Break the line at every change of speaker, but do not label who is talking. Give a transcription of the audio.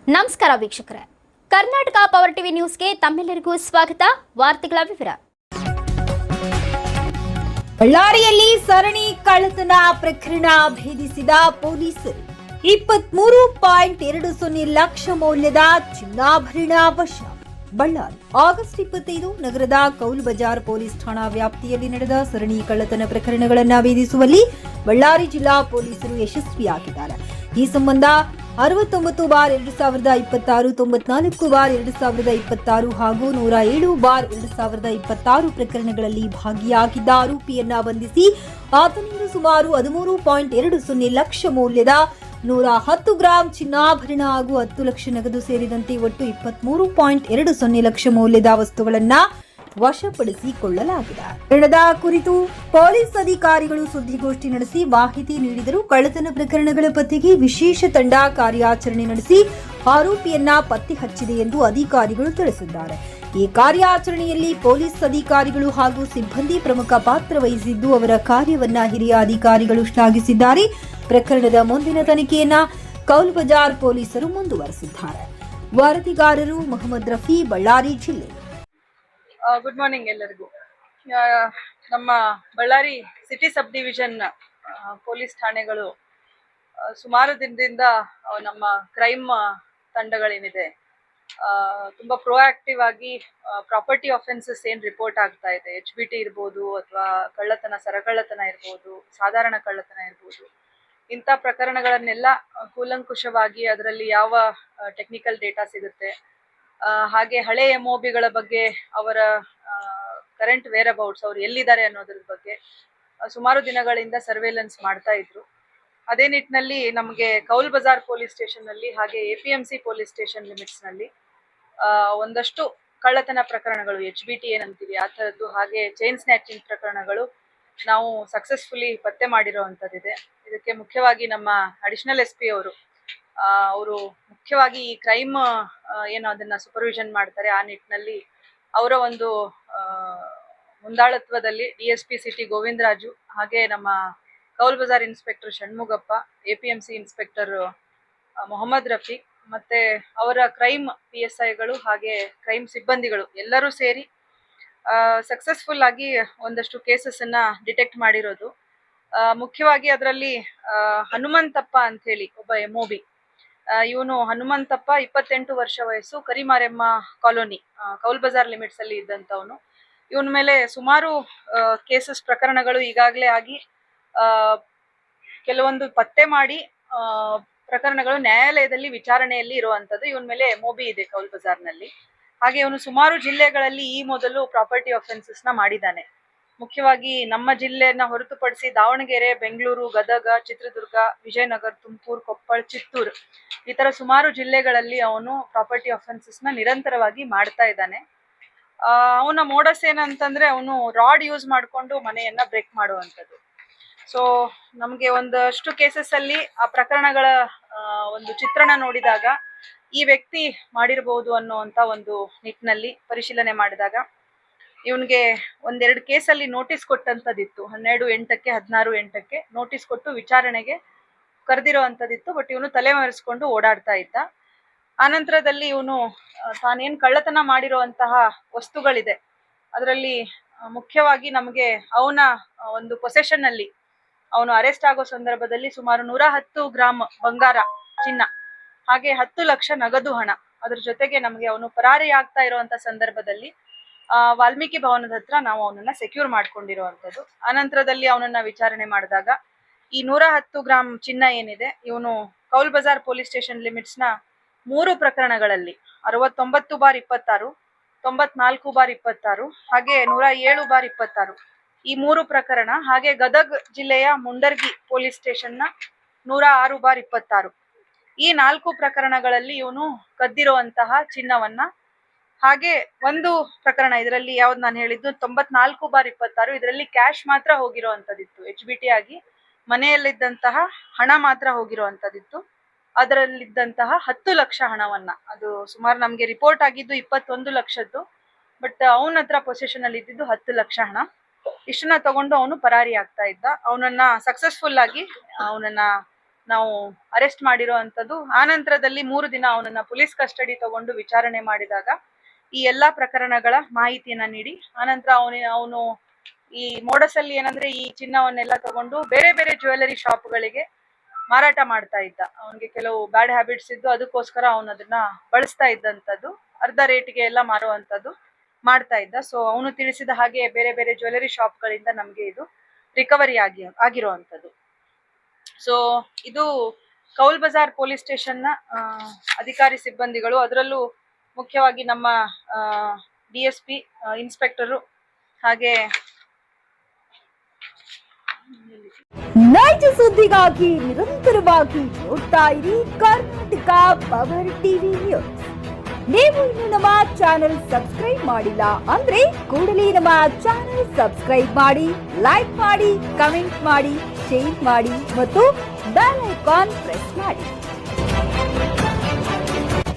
ನಮಸ್ಕಾರ ವೀಕ್ಷಕರೇ, Karnataka power TV ನ್ಯೂಸ್ಗೆ ತಮ್ಮೆಲ್ಲರಿಗೂ ಸ್ವಾಗತ. ವಾರ್ತೆಗಳ ವಿವರ.
ಬಳ್ಳಾರಿಯಲ್ಲಿ ಸರಣಿ ಕಳ್ಳತನ ಪ್ರಕರಣ ಭೇದಿಸಿದ ಪೊಲೀಸರು 23.20 ಲಕ್ಷ ಮೌಲ್ಯದ ಚಿನ್ನಾಭರಣ ವಶ. ಬಳ್ಳಾರಿ ಆಗಸ್ಟ್ 25 ನಗರದ ಕೌಲ್ ಬಜಾರ್ ಪೊಲೀಸ್ ಠಾಣಾ ವ್ಯಾಪ್ತಿಯಲ್ಲಿ ನಡೆದ ಸರಣಿ ಕಳ್ಳತನ ಪ್ರಕರಣಗಳನ್ನು ಭೇದಿಸುವಲ್ಲಿ ಬಳ್ಳಾರಿ ಜಿಲ್ಲಾ ಪೊಲೀಸರು ಯಶಸ್ವಿಯಾಗಿದ್ದಾರೆ. ಈ ಸಂಬಂಧ 69/2026, 94/2026 ಹಾಗೂ 107/2026 ಪ್ರಕರಣಗಳಲ್ಲಿ ಭಾಗಿಯಾಗಿದ್ದ ಆರೋಪಿಯನ್ನ ಬಂಧಿಸಿ ಆತನಿಂದ ಸುಮಾರು 13.20 ಲಕ್ಷ ಮೌಲ್ಯದ 110 ಗ್ರಾಂ ಚಿನ್ನಾಭರಣ ಹಾಗೂ 10 ಲಕ್ಷ ನಗದು ಸೇರಿದಂತೆ ಒಟ್ಟು 23.20 ಲಕ್ಷ ಮೌಲ್ಯದ ವಸ್ತುಗಳನ್ನು ವಶಪಡಿಸಿಕೊಳ್ಳಲಾಗಿದೆ. ಪ್ರಕರಣದ ಕುರಿತು ಪೊಲೀಸ್ ಅಧಿಕಾರಿಗಳು ಸುದ್ದಿಗೋಷ್ಠಿ ನಡೆಸಿ ಮಾಹಿತಿ ನೀಡಿದರು. ಕಳ್ಳತನ ಪ್ರಕರಣಗಳ ಪತ್ತೆಗೆ ವಿಶೇಷ ತಂಡ ಕಾರ್ಯಾಚರಣೆ ನಡೆಸಿ ಆರೋಪಿಯನ್ನ ಪತ್ತೆ ಹಚ್ಚಿದೆ ಎಂದು ಅಧಿಕಾರಿಗಳು ತಿಳಿಸಿದ್ದಾರೆ. ಈ ಕಾರ್ಯಾಚರಣೆಯಲ್ಲಿ ಪೊಲೀಸ್ ಅಧಿಕಾರಿಗಳು ಹಾಗೂ ಸಿಬ್ಬಂದಿ ಪ್ರಮುಖ ಪಾತ್ರ ವಹಿಸಿದ್ದು ಅವರ ಕಾರ್ಯವನ್ನ ಹಿರಿಯ ಅಧಿಕಾರಿಗಳು ಶ್ಲಾಘಿಸಿದ್ದಾರೆ. ಪ್ರಕರಣದ ಮುಂದಿನ ತನಿಖೆಯನ್ನ ಕೌಲ್ ಬಜಾರ್ ಪೊಲೀಸರು ಮುಂದುವರೆಸಿದ್ದಾರೆ. ವರದಿಗಾರರು ಮೊಹಮ್ಮದ್ ರಫಿ, ಬಳ್ಳಾರಿ ಜಿಲ್ಲೆ.
ಗುಡ್ ಮಾರ್ನಿಂಗ್ ಎಲ್ಲರಿಗೂ. ನಮ್ಮ Ballari city sub division police ಠಾಣೆಗಳು ಸುಮಾರು ದಿನದಿಂದ ನಮ್ಮ ಕ್ರೈಮ್ ತಂಡಗಳೇನಿದೆ ತುಂಬ ಪ್ರೊಆಕ್ಟಿವ್ ಆಗಿ ಪ್ರಾಪರ್ಟಿ ಆಫೆನ್ಸಸ್ ಏನು ರಿಪೋರ್ಟ್ ಆಗ್ತಾ ಇದೆ, HBT ಇರ್ಬೋದು ಅಥವಾ ಕಳ್ಳತನ, ಸರಕಳ್ಳತನ ಇರ್ಬೋದು, ಸಾಧಾರಣ ಕಳ್ಳತನ ಇರ್ಬೋದು, ಇಂಥ ಪ್ರಕರಣಗಳನ್ನೆಲ್ಲ ಕೂಲಂಕುಷವಾಗಿ ಅದರಲ್ಲಿ ಯಾವ ಟೆಕ್ನಿಕಲ್ ಡೇಟಾ ಸಿಗುತ್ತೆ, ಹಾಗೆ ಹಳೆ MOBಗಳ ಬಗ್ಗೆ, ಅವರ ಕರೆಂಟ್ ವೇರ್ ಅಬೌಟ್ಸ್, ಅವ್ರು ಎಲ್ಲಿದ್ದಾರೆ ಅನ್ನೋದ್ರ ಬಗ್ಗೆ ಸುಮಾರು ದಿನಗಳಿಂದ ಸರ್ವೇಲೆನ್ಸ್ ಮಾಡ್ತಾ ಇದ್ರು. ಅದೇ ನಿಟ್ಟಿನಲ್ಲಿ ನಮಗೆ ಕೌಲ್ ಬಜಾರ್ ಪೊಲೀಸ್ ಸ್ಟೇಷನ್ನಲ್ಲಿ ಹಾಗೆ APMC ಪೊಲೀಸ್ ಸ್ಟೇಷನ್ ಲಿಮಿಟ್ಸ್ನಲ್ಲಿ ಒಂದಷ್ಟು ಕಳ್ಳತನ ಪ್ರಕರಣಗಳು, HBT ಏನಂತೀವಿ ಆ ಥರದ್ದು, ಹಾಗೆ ಚೈನ್ ಸ್ನ್ಯಾಚಿಂಗ್ ಪ್ರಕರಣಗಳು ನಾವು ಸಕ್ಸಸ್ಫುಲಿ ಪತ್ತೆ ಮಾಡಿರೋ ಅಂಥದ್ದಿದೆ. ಇದಕ್ಕೆ ಮುಖ್ಯವಾಗಿ ನಮ್ಮ ಅಡಿಷನಲ್ SP ಅವರು ಮುಖ್ಯವಾಗಿ ಈ ಕ್ರೈಮ್ ಏನು ಅದನ್ನ ಸೂಪರ್ವಿಷನ್ ಮಾಡ್ತಾರೆ, ಆ ನಿಟ್ಟಿನಲ್ಲಿ ಅವರ ಒಂದು ಮುಂದಾಳತ್ವದಲ್ಲಿ DSP ಸಿಟಿ ಗೋವಿಂದರಾಜು, ಹಾಗೆ ನಮ್ಮ Cowl Bazaar inspector Shanmugappa, APMC inspector Mohammed Rafi, ಮತ್ತೆ ಅವರ ಕ್ರೈಮ್ PSIಗಳು ಹಾಗೆ ಕ್ರೈಮ್ ಸಿಬ್ಬಂದಿಗಳು ಎಲ್ಲರೂ ಸೇರಿ ಸಕ್ಸಸ್ಫುಲ್ ಆಗಿ ಒಂದಷ್ಟು ಕೇಸಸ್ಸನ್ನ ಡಿಟೆಕ್ಟ್ ಮಾಡಿರೋದು. ಮುಖ್ಯವಾಗಿ ಅದರಲ್ಲಿ ಹನುಮಂತಪ್ಪ ಅಂತ ಹೇಳಿ ಒಬ್ಬ MOB, ಇವನು ಹನುಮಂತಪ್ಪ 28 ವರ್ಷ ವಯಸ್ಸು, ಕರಿಮಾರೆಮ್ಮ ಕಾಲೋನಿ ಕೌಲ್ ಬಜಾರ್ ಲಿಮಿಟ್ಸ್ ಅಲ್ಲಿ ಇದ್ದಂಥವನು. ಇವನ ಮೇಲೆ ಸುಮಾರು ಕೇಸಸ್ ಪ್ರಕರಣಗಳು ಈಗಾಗಲೇ ಆಗಿ ಕೆಲವೊಂದು ಪತ್ತೆ ಮಾಡಿ ಪ್ರಕರಣಗಳು ನ್ಯಾಯಾಲಯದಲ್ಲಿ ವಿಚಾರಣೆಯಲ್ಲಿ ಇರುವಂಥದ್ದು. ಇವನ ಮೇಲೆ MOB ಇದೆ ಕೌಲ್ ಬಜಾರ್ನಲ್ಲಿ. ಹಾಗೆ ಇವನು ಸುಮಾರು ಜಿಲ್ಲೆಗಳಲ್ಲಿ ಈ ಮೊದಲು ಪ್ರಾಪರ್ಟಿ ಆಫೆನ್ಸಸ್ನ ಮಾಡಿದ್ದಾನೆ. ಮುಖ್ಯವಾಗಿ ನಮ್ಮ ಜಿಲ್ಲೆಯನ್ನ ಹೊರತುಪಡಿಸಿ ದಾವಣಗೆರೆ, ಬೆಂಗಳೂರು, ಗದಗ, ಚಿತ್ರದುರ್ಗ, ವಿಜಯನಗರ, ತುಮಕೂರು, ಕೊಪ್ಪಳ, ಚಿತ್ತೂರು ಈ ತರ ಸುಮಾರು ಜಿಲ್ಲೆಗಳಲ್ಲಿ ಅವನು ಪ್ರಾಪರ್ಟಿ ಆಫೆನ್ಸಸ್ನ ನಿರಂತರವಾಗಿ ಮಾಡ್ತಾ ಇದ್ದಾನೆ. ಅವನ ಮೋಡಸ್ ಏನಂತಂದ್ರೆ ಅವನು ರಾಡ್ ಯೂಸ್ ಮಾಡಿಕೊಂಡು ಮನೆಯನ್ನ ಬ್ರೇಕ್ ಮಾಡುವಂಥದ್ದು. ಸೊ ನಮಗೆ ಒಂದಷ್ಟು ಕೇಸಸ್ ಅಲ್ಲಿ ಆ ಪ್ರಕರಣಗಳ ಒಂದು ಚಿತ್ರಣ ನೋಡಿದಾಗ ಈ ವ್ಯಕ್ತಿ ಮಾಡಿರಬಹುದು ಅನ್ನುವಂಥ ಒಂದು ನಿಟ್ಟಿನಲ್ಲಿ ಪರಿಶೀಲನೆ ಮಾಡಿದಾಗ ಇವನ್ಗೆ ಒಂದೆರಡು ಕೇಸಲ್ಲಿ ನೋಟಿಸ್ ಕೊಟ್ಟಂತದಿತ್ತು. 12/8ಕ್ಕೆ 16/8ಕ್ಕೆ ನೋಟಿಸ್ ಕೊಟ್ಟು ವಿಚಾರಣೆಗೆ ಕರೆದಿರೋ ಅಂಥದ್ದಿತ್ತು. ಬಟ್ ಇವನು ತಲೆ ಮರೆಸ್ಕೊಂಡು ಓಡಾಡ್ತಾ ಇದ್ದ. ಆನಂತರದಲ್ಲಿ ಇವನು ತಾನೇನು ಕಳ್ಳತನ ಮಾಡಿರುವಂತಹ ವಸ್ತುಗಳಿದೆ ಅದರಲ್ಲಿ ಮುಖ್ಯವಾಗಿ ನಮಗೆ ಅವನ ಒಂದು ಪೊಸೆಷನ್ ಅಲ್ಲಿ ಅವನು ಅರೆಸ್ಟ್ ಆಗೋ ಸಂದರ್ಭದಲ್ಲಿ ಸುಮಾರು 110 ಗ್ರಾಂ ಬಂಗಾರ, ಚಿನ್ನ, ಹಾಗೆ 10 ಲಕ್ಷ ನಗದು ಹಣ, ಅದ್ರ ಜೊತೆಗೆ ನಮಗೆ ಅವನು ಪರಾರಿ ಆಗ್ತಾ ಇರುವಂತ ಸಂದರ್ಭದಲ್ಲಿ ವಾಲ್ಮೀಕಿ ಭವನದ ಹತ್ರ ನಾವು ಅವನನ್ನ ಸೆಕ್ಯೂರ್ ಮಾಡ್ಕೊಂಡಿರುವಂಥದ್ದು. ಆನಂತರದಲ್ಲಿ ಅವನನ್ನ ವಿಚಾರಣೆ ಮಾಡಿದಾಗ ಈ 110 ಗ್ರಾಂ ಚಿನ್ನ ಏನಿದೆ ಇವನು ಕೌಲ್ ಬಜಾರ್ ಪೊಲೀಸ್ ಸ್ಟೇಷನ್ ಲಿಮಿಟ್ಸ್ನ 3 ಪ್ರಕರಣಗಳಲ್ಲಿ 69/26, 94/26 ಹಾಗೆ 107/26 ಈ 3 ಪ್ರಕರಣ, ಹಾಗೆ ಗದಗ್ ಜಿಲ್ಲೆಯ ಮುಂಡರ್ಗಿ ಪೊಲೀಸ್ ಸ್ಟೇಷನ್ನ 106/26 ಈ 4 ಪ್ರಕರಣಗಳಲ್ಲಿ ಇವನು ಕದ್ದಿರುವಂತಹ ಚಿನ್ನವನ್ನ, ಹಾಗೆ ಒಂದು ಪ್ರಕರಣ ಇದರಲ್ಲಿ ಯಾವ್ದು ನಾನು ಹೇಳಿದ್ದು 94/26 ಇದರಲ್ಲಿ ಕ್ಯಾಶ್ ಮಾತ್ರ ಹೋಗಿರುವಂತದಿತ್ತು, HBT ಆಗಿ ಮನೆಯಲ್ಲಿದ್ದಂತಹ ಹಣ ಮಾತ್ರ ಹೋಗಿರುವಂತದಿತ್ತು. ಅದರಲ್ಲಿದ್ದಂತಹ 10 ಲಕ್ಷ ಹಣವನ್ನ, ಅದು ಸುಮಾರು ನಮ್ಗೆ ರಿಪೋರ್ಟ್ ಆಗಿದ್ದು 21 ಲಕ್ಷದ್ದು, ಬಟ್ ಅವನ ಹತ್ರ ಪೊಸೆಷನ್ ಅಲ್ಲಿ ಇದ್ದಿದ್ದು 10 ಲಕ್ಷ ಹಣ. ಇಷ್ಟನ್ನ ತಗೊಂಡು ಅವನು ಪರಾರಿ ಆಗ್ತಾ ಇದ್ದ. ಅವನನ್ನ ಸಕ್ಸಸ್ಫುಲ್ ಆಗಿ ಅವನನ್ನ ನಾವು ಅರೆಸ್ಟ್ ಮಾಡಿರೋ ಅಂಥದ್ದು. ಆನಂತರದಲ್ಲಿ 3 ದಿನ ಅವನನ್ನ ಪೊಲೀಸ್ ಕಸ್ಟಡಿ ತಗೊಂಡು ವಿಚಾರಣೆ ಮಾಡಿದಾಗ ಈ ಎಲ್ಲಾ ಪ್ರಕರಣಗಳ ಮಾಹಿತಿಯನ್ನ ನೀಡಿ ಆನಂತರ ಅವನು ಈ ಮೋಡಸ್ ಅಲ್ಲಿ ಏನಂದ್ರೆ ಈ ಚಿನ್ನವನ್ನೆಲ್ಲ ತಗೊಂಡು ಬೇರೆ ಬೇರೆ ಜ್ಯುವೆಲರಿ ಶಾಪ್ಗಳಿಗೆ ಮಾರಾಟ ಮಾಡ್ತಾ ಇದ್ದ. ಅವನಿಗೆ ಕೆಲವು ಬ್ಯಾಡ್ ಹ್ಯಾಬಿಟ್ಸ್ ಇದ್ದು, ಅದಕ್ಕೋಸ್ಕರ ಅವನು ಅದನ್ನ ಬಳಸ್ತಾ ಇದ್ದಂಥದ್ದು, ಅರ್ಧ ರೇಟ್ಗೆ ಎಲ್ಲ ಮಾರುವಂಥದ್ದು ಮಾಡ್ತಾ ಇದ್ದ. ಸೊ ಅವನು ತಿಳಿಸಿದ ಹಾಗೆ ಬೇರೆ ಬೇರೆ ಜ್ಯುವೆಲರಿ ಶಾಪ್ಗಳಿಂದ ನಮಗೆ ಇದು ರಿಕವರಿ ಆಗಿರುವಂಥದ್ದು. ಸೊ ಇದು ಕೌಲ್ ಬಜಾರ್ ಪೊಲೀಸ್ ಸ್ಟೇಷನ್ನ ಅಧಿಕಾರಿ ಸಿಬ್ಬಂದಿಗಳು, ಅದರಲ್ಲೂ ಮುಖ್ಯವಾಗಿ ನಮ್ಮ DSP ಇನ್ಸ್ಪೆಕ್ಟರು ಹಾಗೆ
ನೈಜ ಸುದ್ದಿಗಾಗಿ ನಿರಂತರವಾಗಿ ನೋಡ್ತಾ ಇರಿ ಕರ್ನಾಟಕ ಪವರ್ ಟಿವಿ ನ್ಯೂಸ್. ನೀವು ಇನ್ನು ನಮ್ಮ ಚಾನೆಲ್ ಸಬ್ಸ್ಕ್ರೈಬ್ ಮಾಡಿಲ್ಲ ಅಂದ್ರೆ ಕೂಡಲೇ ನಮ್ಮ ಚಾನೆಲ್ ಸಬ್ಸ್ಕ್ರೈಬ್ ಮಾಡಿ, ಲೈಕ್ ಮಾಡಿ, ಕಮೆಂಟ್ ಮಾಡಿ, ಶೇರ್ ಮಾಡಿ ಮತ್ತು ಬೆಲ್ ಐಕಾನ್ ಪ್ರೆಸ್ ಮಾಡಿ.